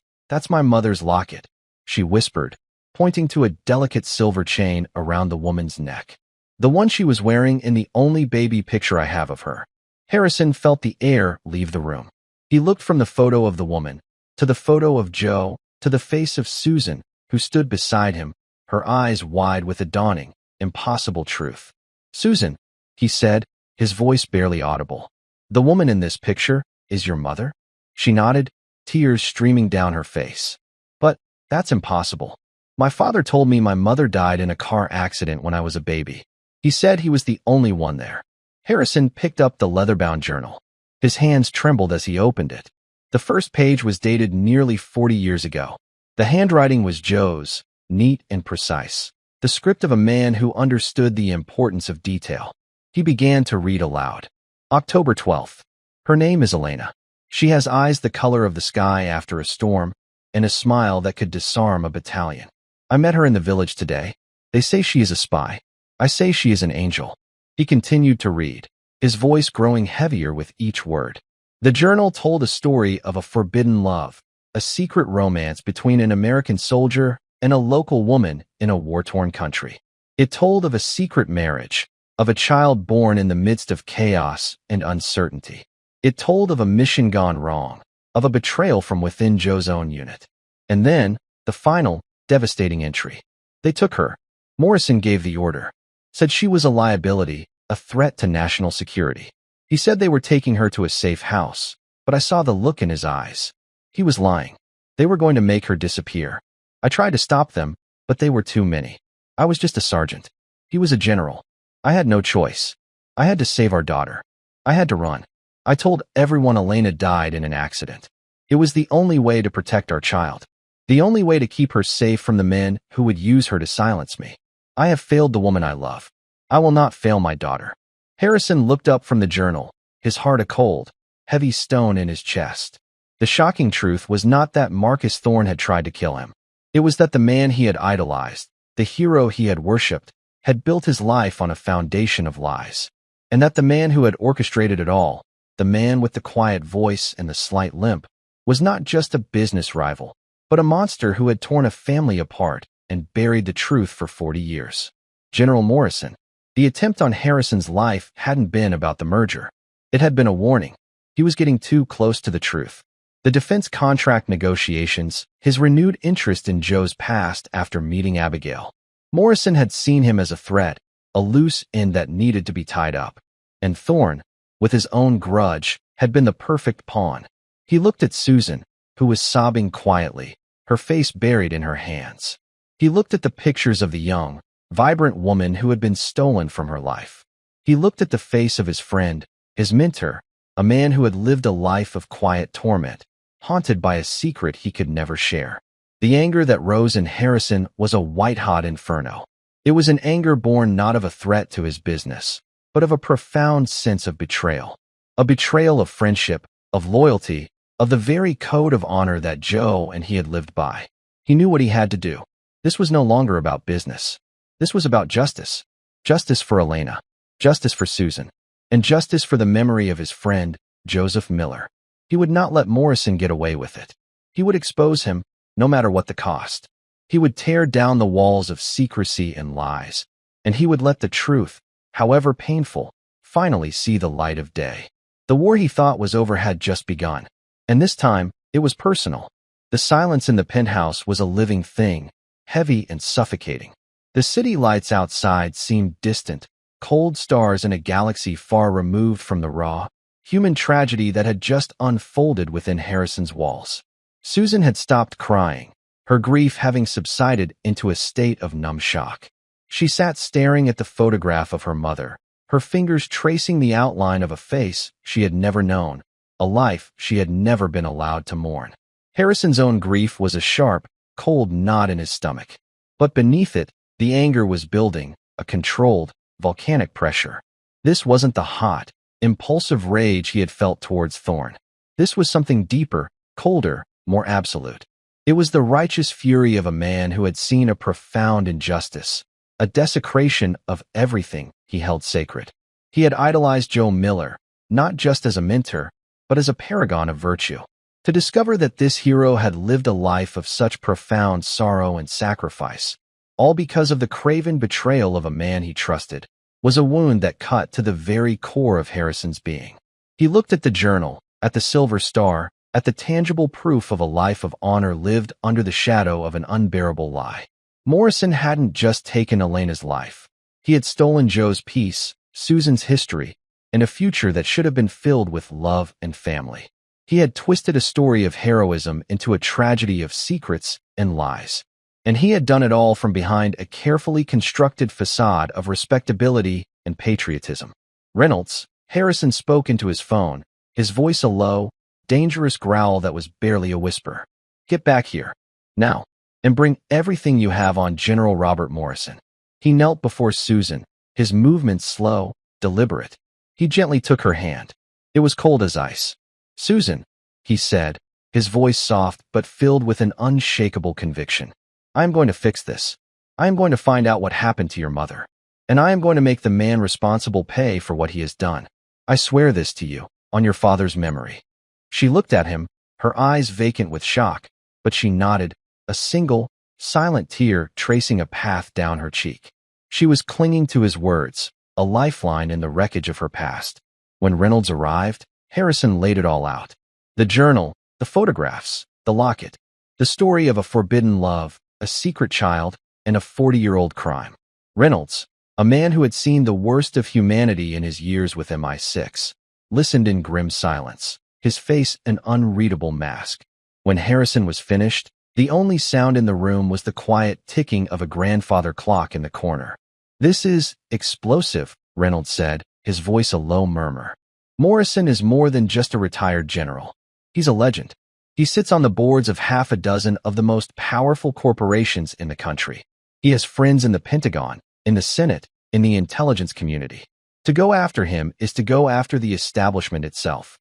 my mother's locket," she whispered, pointing to a delicate silver chain around the woman's neck. "The one she was wearing in the only baby picture I have of her." Harrison felt the air leave the room. He looked from the photo of the woman, to the photo of Joe, to the face of Susan, who stood beside him, her eyes wide with a dawning, impossible truth. "Susan," he said, his voice barely audible. "The woman in this picture is your mother?" She nodded, tears streaming down her face. "But that's impossible. My father told me my mother died in a car accident when I was a baby. He said he was the only one there." Harrison picked up the leather-bound journal. His hands trembled as he opened it. The first page was dated nearly 40 years ago. The handwriting was Joe's, neat and precise, the script of a man who understood the importance of detail. He began to read aloud. October 12th. Her name is Elena. She has eyes the color of the sky after a storm, and a smile that could disarm a battalion. I met her in the village today. They say she is a spy. I say she is an angel." He continued to read, his voice growing heavier with each word. The journal told a story of a forbidden love, a secret romance between an American soldier and a local woman in a war-torn country. It told of a secret marriage, of a child born in the midst of chaos and uncertainty. It told of a mission gone wrong, of a betrayal from within Joe's own unit. And then, the final, devastating entry. They took her. Morrison gave the order, said she was a liability, a threat to national security. He said they were taking her to a safe house, but I saw the look in his eyes. He was lying. They were going to make her disappear. I tried to stop them, but they were too many. I was just a sergeant. He was a general. I had no choice. I had to save our daughter. I had to run. I told everyone Elena died in an accident. It was the only way to protect our child. The only way to keep her safe from the men who would use her to silence me. I have failed the woman I love. I will not fail my daughter. Harrison looked up from the journal, his heart a cold, heavy stone in his chest. The shocking truth was not that Marcus Thorne had tried to kill him. It was that the man he had idolized, the hero he had worshipped, had built his life on a foundation of lies. And that the man who had orchestrated it all, the man with the quiet voice and the slight limp, was not just a business rival, but a monster who had torn a family apart and buried the truth for 40 years. General Morrison. The attempt on Harrison's life hadn't been about the merger. It had been a warning. He was getting too close to the truth. The defense contract negotiations, his renewed interest in Joe's past after meeting Abigail. Morrison had seen him as a threat, a loose end that needed to be tied up. And Thorne, with his own grudge, had been the perfect pawn. He looked at Susan, who was sobbing quietly, her face buried in her hands. He looked at the pictures of the young, vibrant woman who had been stolen from her life. He looked at the face of his friend, his mentor, a man who had lived a life of quiet torment, haunted by a secret he could never share. The anger that rose in Harrison was a white-hot inferno. It was an anger born not of a threat to his business, but of a profound sense of betrayal. A betrayal of friendship, of loyalty, of the very code of honor that Joe and he had lived by. He knew what he had to do. This was no longer about business. This was about justice. Justice for Elena, justice for Susan, and justice for the memory of his friend, Joseph Miller. He would not let Morrison get away with it. He would expose him, no matter what the cost. He would tear down the walls of secrecy and lies, and he would let the truth, however painful, finally see the light of day. The war he thought was over had just begun, and this time it was personal. The silence in the penthouse was a living thing, heavy and suffocating. The city lights outside seemed distant, cold stars in a galaxy far removed from the raw, human tragedy that had just unfolded within Harrison's walls. Susan had stopped crying, her grief having subsided into a state of numb shock. She sat staring at the photograph of her mother, her fingers tracing the outline of a face she had never known, a life she had never been allowed to mourn. Harrison's own grief was a sharp, cold knot in his stomach. But beneath it, the anger was building, a controlled, volcanic pressure. This wasn't the hot, impulsive rage he had felt towards Thorne. This was something deeper, colder, more absolute. It was the righteous fury of a man who had seen a profound injustice, a desecration of everything he held sacred. He had idolized Joe Miller, not just as a mentor, but as a paragon of virtue. To discover that this hero had lived a life of such profound sorrow and sacrifice, all because of the craven betrayal of a man he trusted, was a wound that cut to the very core of Harrison's being. He looked at the journal, at the silver star, at the tangible proof of a life of honor lived under the shadow of an unbearable lie. Morrison hadn't just taken Elena's life. He had stolen Joe's peace, Susan's history, and a future that should have been filled with love and family. He had twisted a story of heroism into a tragedy of secrets and lies. And he had done it all from behind a carefully constructed facade of respectability and patriotism. Reynolds, Harrison spoke into his phone, his voice a low, dangerous growl that was barely a whisper. Get back here, now, and bring everything you have on General Robert Morrison. He knelt before Susan, his movements slow, deliberate. He gently took her hand. It was cold as ice. Susan, he said, his voice soft but filled with an unshakable conviction. I am going to fix this. I am going to find out what happened to your mother. And I am going to make the man responsible pay for what he has done. I swear this to you, on your father's memory. She looked at him, her eyes vacant with shock, but she nodded, a single, silent tear tracing a path down her cheek. She was clinging to his words, a lifeline in the wreckage of her past. When Reynolds arrived, Harrison laid it all out. The journal, the photographs, the locket, the story of a forbidden love, a secret child, and a 40-year-old crime. Reynolds, A man who had seen the worst of humanity in his years with MI6, listened in grim silence, his face an unreadable mask. When Harrison was finished, the only sound in the room was the quiet ticking of a grandfather clock in the corner. "This is explosive," Reynolds said, his voice a low murmur. "Morrison is more than just a retired general. He's a legend. He sits on the boards of half a dozen of the most powerful corporations in the country. He has friends in the Pentagon, in the Senate, in the intelligence community. To go after him is to go after the establishment itself."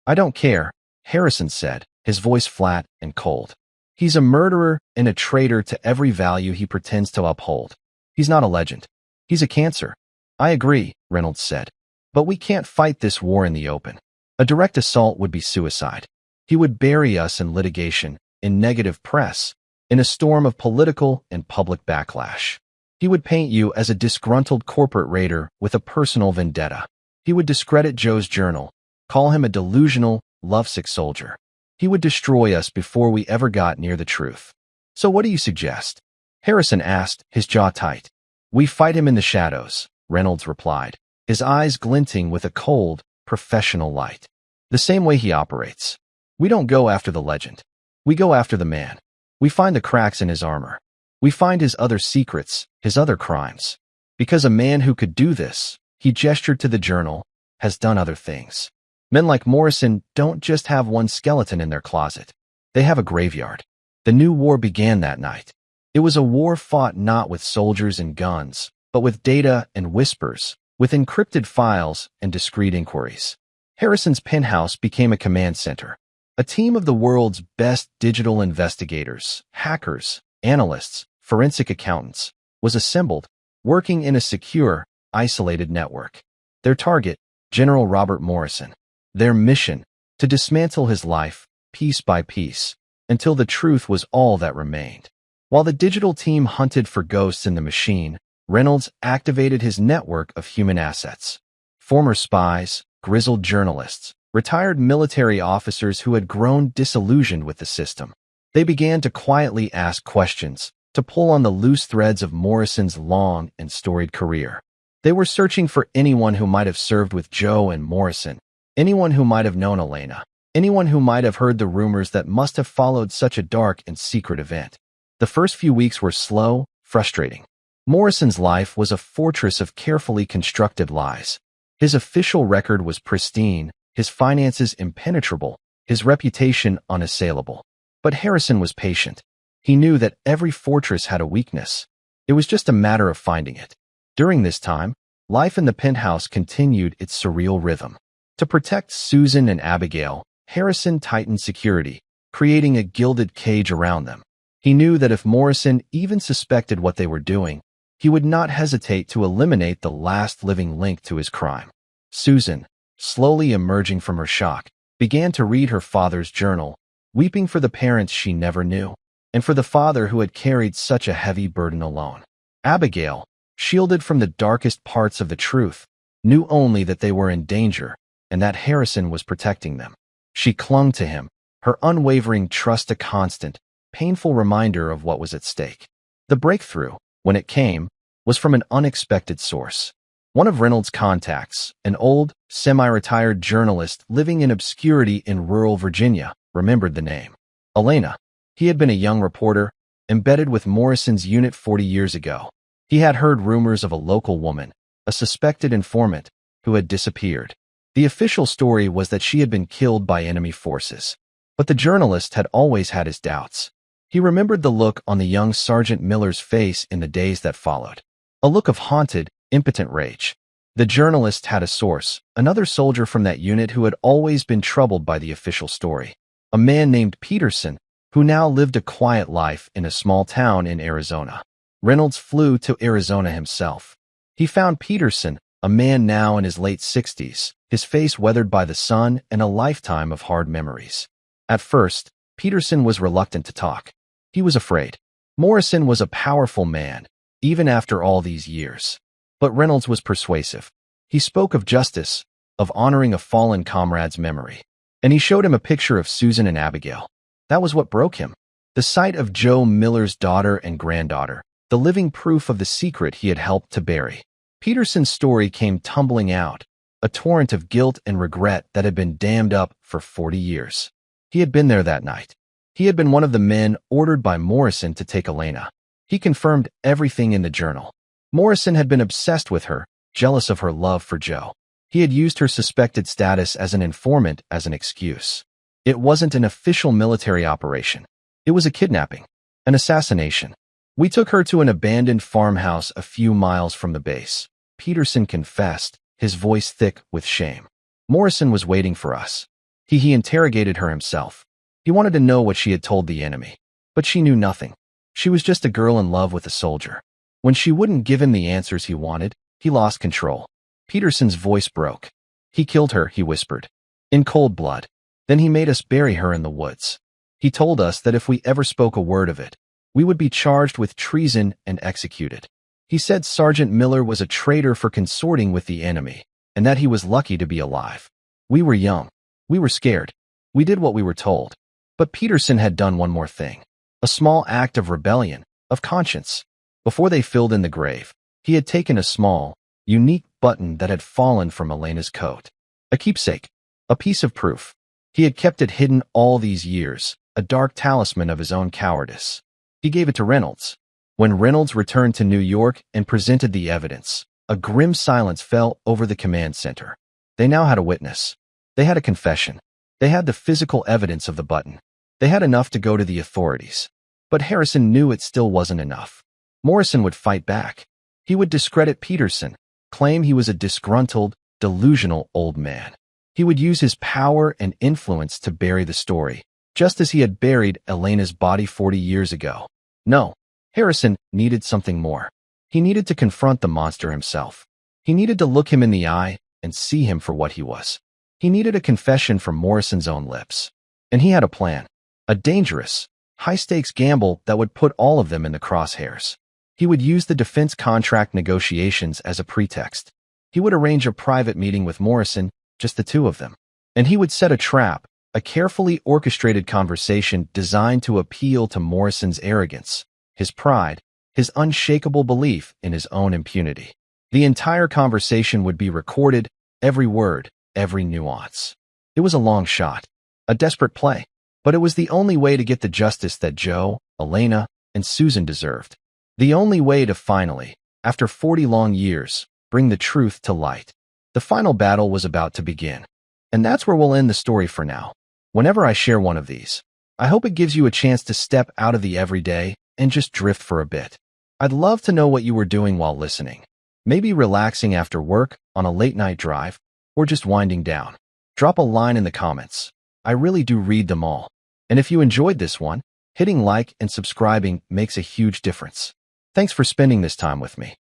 "I don't care," Harrison said, his voice flat and cold. "He's a murderer and a traitor to every value he pretends to uphold. He's not a legend. He's a cancer." "I agree," Reynolds said. "But we can't fight this war in the open. A direct assault would be suicide. He would bury us in litigation, in negative press, in a storm of political and public backlash. He would paint you as a disgruntled corporate raider with a personal vendetta. He would discredit Joe's journal, call him a delusional, lovesick soldier. He would destroy us before we ever got near the truth." "So what do you suggest?" Harrison asked, his jaw tight. "We fight him in the shadows," Reynolds replied, his eyes glinting with a cold, professional light. "The same way he operates. We don't go after the legend. We go after the man. We find the cracks in his armor. We find his other secrets, his other crimes. Because a man who could do this," he gestured to the journal, "has done other things. Men like Morrison don't just have one skeleton in their closet. They have a graveyard." The new war began that night. It was a war fought not with soldiers and guns, but with data and whispers, with encrypted files and discreet inquiries. Harrison's penthouse became a command center. A team of the world's best digital investigators, hackers, analysts, forensic accountants, was assembled, working in a secure, isolated network. Their target, General Robert Morrison. Their mission, to dismantle his life, piece by piece, until the truth was all that remained. While the digital team hunted for ghosts in the machine, Reynolds activated his network of human assets. Former spies, grizzled journalists, retired military officers who had grown disillusioned with the system. They began to quietly ask questions, to pull on the loose threads of Morrison's long and storied career. They were searching for anyone who might have served with Joe and Morrison, anyone who might have known Elena, anyone who might have heard the rumors that must have followed such a dark and secret event. The first few weeks were slow, frustrating. Morrison's life was a fortress of carefully constructed lies. His official record was pristine, his finances impenetrable, his reputation unassailable. But Harrison was patient. He knew that every fortress had a weakness. It was just a matter of finding it. During this time, life in the penthouse continued its surreal rhythm. To protect Susan and Abigail, Harrison tightened security, creating a gilded cage around them. He knew that if Morrison even suspected what they were doing, he would not hesitate to eliminate the last living link to his crime. Susan, slowly emerging from her shock, began to read her father's journal, weeping for the parents she never knew, and for the father who had carried such a heavy burden alone. Abigail, shielded from the darkest parts of the truth, knew only that they were in danger and that Harrison was protecting them. She clung to him, her unwavering trust a constant, painful reminder of what was at stake. The breakthrough, when it came, was from an unexpected source. One of Reynolds' contacts, an old, semi-retired journalist living in obscurity in rural Virginia, remembered the name. Elena. He had been a young reporter, embedded with Morrison's unit 40 years ago. He had heard rumors of a local woman, a suspected informant, who had disappeared. The official story was that she had been killed by enemy forces. But the journalist had always had his doubts. He remembered the look on the young Sergeant Miller's face in the days that followed. A look of haunted, impotent rage. The journalist had a source, another soldier from that unit who had always been troubled by the official story. A man named Peterson, who now lived a quiet life in a small town in Arizona. Reynolds flew to Arizona himself. He found Peterson, a man now in his late 60s, his face weathered by the sun and a lifetime of hard memories. At first, Peterson was reluctant to talk. He was afraid. Morrison was a powerful man, even after all these years. But Reynolds was persuasive. He spoke of justice, of honoring a fallen comrade's memory. And he showed him a picture of Susan and Abigail. That was what broke him. The sight of Joe Miller's daughter and granddaughter, the living proof of the secret he had helped to bury. Peterson's story came tumbling out, a torrent of guilt and regret that had been dammed up for 40 years. He had been there that night. He had been one of the men ordered by Morrison to take Elena. He confirmed everything in the journal. Morrison had been obsessed with her, jealous of her love for Joe. He had used her suspected status as an informant as an excuse. It wasn't an official military operation. It was a kidnapping, an assassination. We took her to an abandoned farmhouse a few miles from the base. Peterson confessed, his voice thick with shame. Morrison was waiting for us. He interrogated her himself. He wanted to know what she had told the enemy. But she knew nothing. She was just a girl in love with a soldier. When she wouldn't give him the answers he wanted, he lost control. Peterson's voice broke. He killed her, he whispered. In cold blood. Then he made us bury her in the woods. He told us that if we ever spoke a word of it, we would be charged with treason and executed. He said Sergeant Miller was a traitor for consorting with the enemy, and that he was lucky to be alive. We were young. We were scared. We did what we were told. But Peterson had done one more thing. A small act of rebellion, of conscience. Before they filled in the grave, he had taken a small, unique button that had fallen from Elena's coat. A keepsake. A piece of proof. He had kept it hidden all these years, a dark talisman of his own cowardice. He gave it to Reynolds. When Reynolds returned to New York and presented the evidence, a grim silence fell over the command center. They now had a witness. They had a confession. They had the physical evidence of the button. They had enough to go to the authorities. But Harrison knew it still wasn't enough. Morrison would fight back. He would discredit Peterson, claim he was a disgruntled, delusional old man. He would use his power and influence to bury the story, just as he had buried Elena's body 40 years ago. No, Harrison needed something more. He needed to confront the monster himself. He needed to look him in the eye and see him for what he was. He needed a confession from Morrison's own lips. And he had a plan. A dangerous, high-stakes gamble that would put all of them in the crosshairs. He would use the defense contract negotiations as a pretext. He would arrange a private meeting with Morrison, just the two of them. And he would set a trap, a carefully orchestrated conversation designed to appeal to Morrison's arrogance, his pride, his unshakable belief in his own impunity. The entire conversation would be recorded, every word, every nuance. It was a long shot, a desperate play. But it was the only way to get the justice that Joe, Elena, and Susan deserved. The only way to finally, after 40 long years, bring the truth to light. The final battle was about to begin. And that's where we'll end the story for now. Whenever I share one of these, I hope it gives you a chance to step out of the everyday and just drift for a bit. I'd love to know what you were doing while listening. Maybe relaxing after work, on a late-night drive, or just winding down. Drop a line in the comments. I really do read them all. And if you enjoyed this one, hitting like and subscribing makes a huge difference. Thanks for spending this time with me.